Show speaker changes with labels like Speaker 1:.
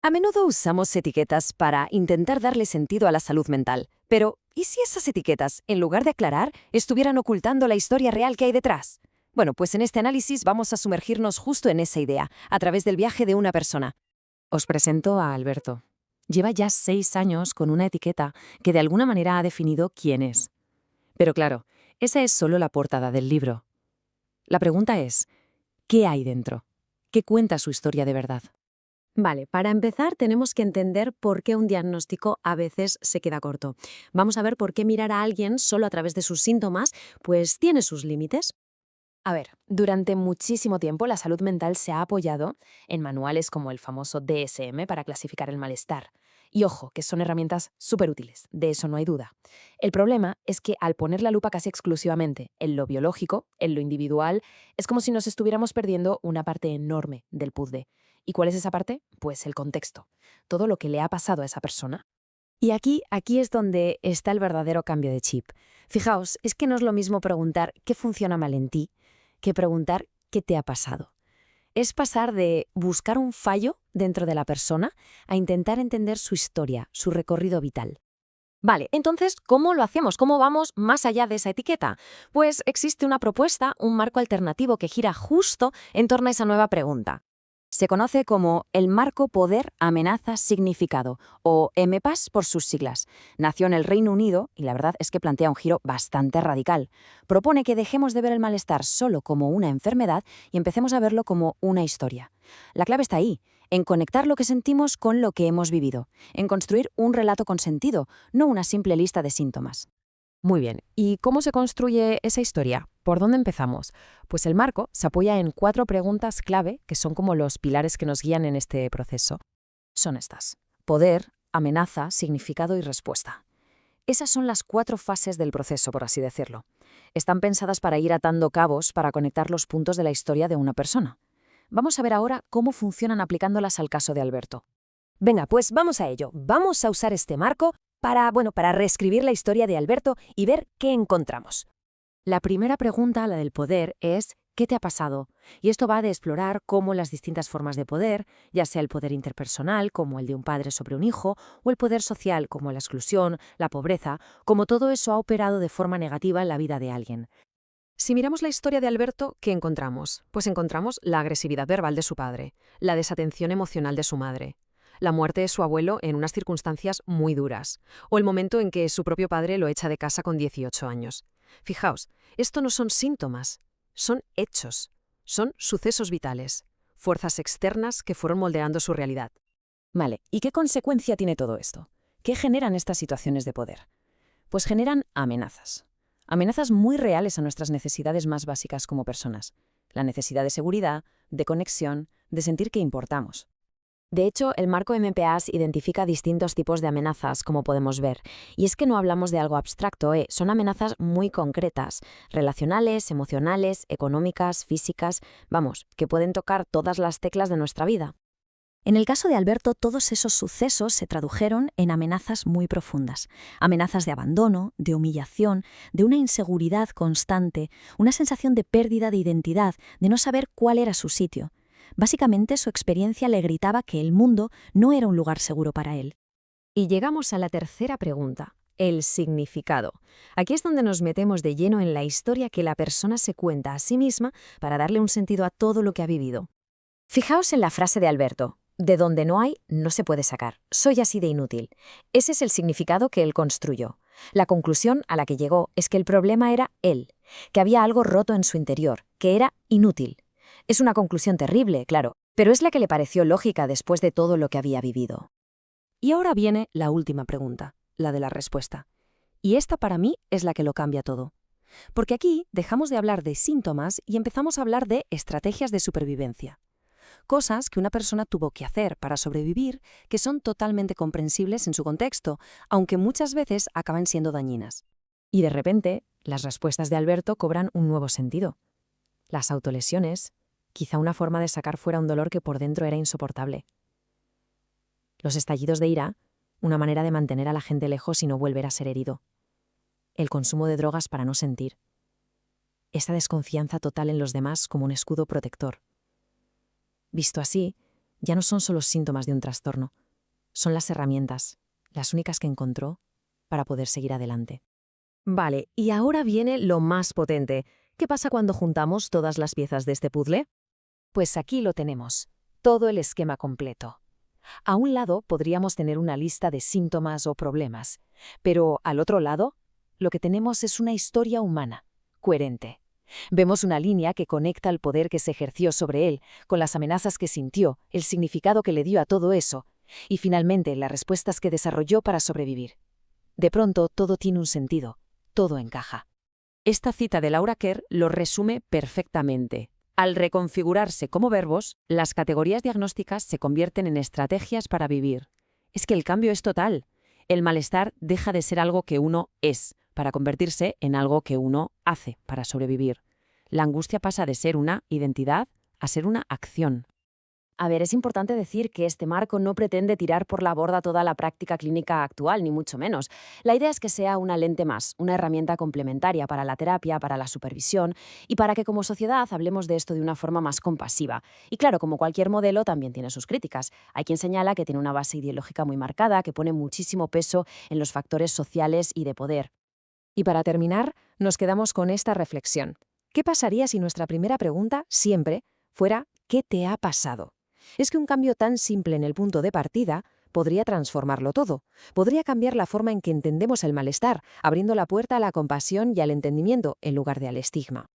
Speaker 1: A menudo usamos etiquetas para intentar darle sentido a la salud mental, pero ¿y si esas etiquetas, en lugar de aclarar, estuvieran ocultando la historia real que hay detrás? Bueno, pues en este análisis vamos a sumergirnos justo en esa idea, a través del viaje de una persona.
Speaker 2: Os presento a Alberto. Lleva ya 6 años con una etiqueta que de alguna manera ha definido quién es. Pero claro, esa es solo la portada del libro. La pregunta es, ¿qué hay dentro? ¿Qué cuenta su historia de verdad?
Speaker 3: Vale, para empezar tenemos que entender por qué un diagnóstico a veces se queda corto. Vamos a ver por qué mirar a alguien solo a través de sus síntomas, pues tiene sus límites.
Speaker 2: A ver, durante muchísimo tiempo la salud mental se ha apoyado en manuales como el famoso DSM para clasificar el malestar. Y ojo, que son herramientas súper útiles, de eso no hay duda. El problema es que al poner la lupa casi exclusivamente en lo biológico, en lo individual, es como si nos estuviéramos perdiendo una parte enorme del puzzle. ¿Y cuál es esa parte? Pues el contexto. Todo lo que le ha pasado a esa persona.
Speaker 3: Y aquí es donde está el verdadero cambio de chip. Fijaos, es que no es lo mismo preguntar qué funciona mal en ti que preguntar qué te ha pasado. Es pasar de buscar un fallo dentro de la persona a intentar entender su historia, su recorrido vital.
Speaker 2: Vale, entonces, ¿cómo lo hacemos? ¿Cómo vamos más allá de esa etiqueta? Pues existe una propuesta, un marco alternativo que gira justo en torno a esa nueva pregunta.
Speaker 1: Se conoce como el marco Poder, Amenaza, Significado, o MPAS por sus siglas. Nació en el Reino Unido y la verdad es que plantea un giro bastante radical. Propone que dejemos de ver el malestar solo como una enfermedad y empecemos a verlo como una historia. La clave está ahí, en conectar lo que sentimos con lo que hemos vivido, en construir un relato con sentido, no una simple lista de síntomas.
Speaker 2: Muy bien, ¿y cómo se construye esa historia? ¿Por dónde empezamos? Pues el marco se apoya en 4 preguntas clave que son como los pilares que nos guían en este proceso. Son estas: poder, amenaza, significado y respuesta. Esas son las 4 fases del proceso, por así decirlo. Están pensadas para ir atando cabos para conectar los puntos de la historia de una persona. Vamos a ver ahora cómo funcionan aplicándolas al caso de Alberto.
Speaker 4: Venga, pues vamos a ello. Vamos a usar este marco para reescribir la historia de Alberto y ver qué encontramos.
Speaker 3: La primera pregunta, la del poder, es ¿qué te ha pasado? Y esto va de explorar cómo las distintas formas de poder, ya sea el poder interpersonal, como el de un padre sobre un hijo, o el poder social, como la exclusión, la pobreza, como todo eso ha operado de forma negativa en la vida de alguien.
Speaker 2: Si miramos la historia de Alberto, ¿qué encontramos? Pues encontramos la agresividad verbal de su padre, la desatención emocional de su madre, la muerte de su abuelo en unas circunstancias muy duras, o el momento en que su propio padre lo echa de casa con 18 años. Fijaos, esto no son síntomas, son hechos, son sucesos vitales, fuerzas externas que fueron moldeando su realidad.
Speaker 1: Vale, ¿y qué consecuencia tiene todo esto? ¿Qué generan estas situaciones de poder? Pues generan amenazas. Amenazas muy reales a nuestras necesidades más básicas como personas. La necesidad de seguridad, de conexión, de sentir que importamos.
Speaker 3: De hecho, el marco MPAS identifica distintos tipos de amenazas, como podemos ver. Y es que no hablamos de algo abstracto, son amenazas muy concretas, relacionales, emocionales, económicas, físicas, vamos, que pueden tocar todas las teclas de nuestra vida. En el caso de Alberto, todos esos sucesos se tradujeron en amenazas muy profundas. Amenazas de abandono, de humillación, de una inseguridad constante, una sensación de pérdida de identidad, de no saber cuál era su sitio. Básicamente, su experiencia le gritaba que el mundo no era un lugar seguro para él.
Speaker 2: Y llegamos a la tercera pregunta, el significado. Aquí es donde nos metemos de lleno en la historia que la persona se cuenta a sí misma para darle un sentido a todo lo que ha vivido.
Speaker 1: Fijaos en la frase de Alberto: de donde no hay, no se puede sacar. Soy así de inútil. Ese es el significado que él construyó. La conclusión a la que llegó es que el problema era él, que había algo roto en su interior, que era inútil. Es una conclusión terrible, claro, pero es la que le pareció lógica después de todo lo que había vivido.
Speaker 4: Y ahora viene la última pregunta, la de la respuesta. Y esta para mí es la que lo cambia todo. Porque aquí dejamos de hablar de síntomas y empezamos a hablar de estrategias de supervivencia. Cosas que una persona tuvo que hacer para sobrevivir que son totalmente comprensibles en su contexto, aunque muchas veces acaban siendo dañinas.
Speaker 2: Y de repente, las respuestas de Alberto cobran un nuevo sentido. Las autolesiones, quizá una forma de sacar fuera un dolor que por dentro era insoportable. Los estallidos de ira, una manera de mantener a la gente lejos y no volver a ser herido. El consumo de drogas para no sentir. Esta desconfianza total en los demás como un escudo protector. Visto así,
Speaker 3: Ya no son solo síntomas de un trastorno, son las herramientas, las únicas que encontró para poder seguir adelante.
Speaker 4: Vale, y ahora viene lo más potente. ¿Qué pasa cuando juntamos todas las piezas de este puzzle?
Speaker 2: Pues aquí lo tenemos, todo el esquema completo. A un lado podríamos tener una lista de síntomas o problemas, pero al otro lado, lo que tenemos es una historia humana, coherente. Vemos una línea que conecta el poder que se ejerció sobre él, con las amenazas que sintió, el significado que le dio a todo eso, y finalmente las respuestas que desarrolló para sobrevivir. De pronto todo tiene un sentido, todo encaja.
Speaker 1: Esta cita de Laura Kerr lo resume perfectamente. Al reconfigurarse como verbos, las categorías diagnósticas se convierten en estrategias para vivir. Es que el cambio es total. El malestar deja de ser algo que uno es, para convertirse en algo que uno hace para sobrevivir. La angustia pasa de ser una identidad a ser una acción.
Speaker 3: A ver, es importante decir que este marco no pretende tirar por la borda toda la práctica clínica actual, ni mucho menos. La idea es que sea una lente más, una herramienta complementaria para la terapia, para la supervisión y para que como sociedad hablemos de esto de una forma más compasiva. Y claro, como cualquier modelo, también tiene sus críticas. Hay quien señala que tiene una base ideológica muy marcada, que pone muchísimo peso en los factores sociales y de poder.
Speaker 4: Y para terminar, nos quedamos con esta reflexión. ¿Qué pasaría si nuestra primera pregunta siempre fuera ¿qué te ha pasado? Es que un cambio tan simple en el punto de partida podría transformarlo todo. Podría cambiar la forma en que entendemos el malestar, abriendo la puerta a la compasión y al entendimiento en lugar de al estigma.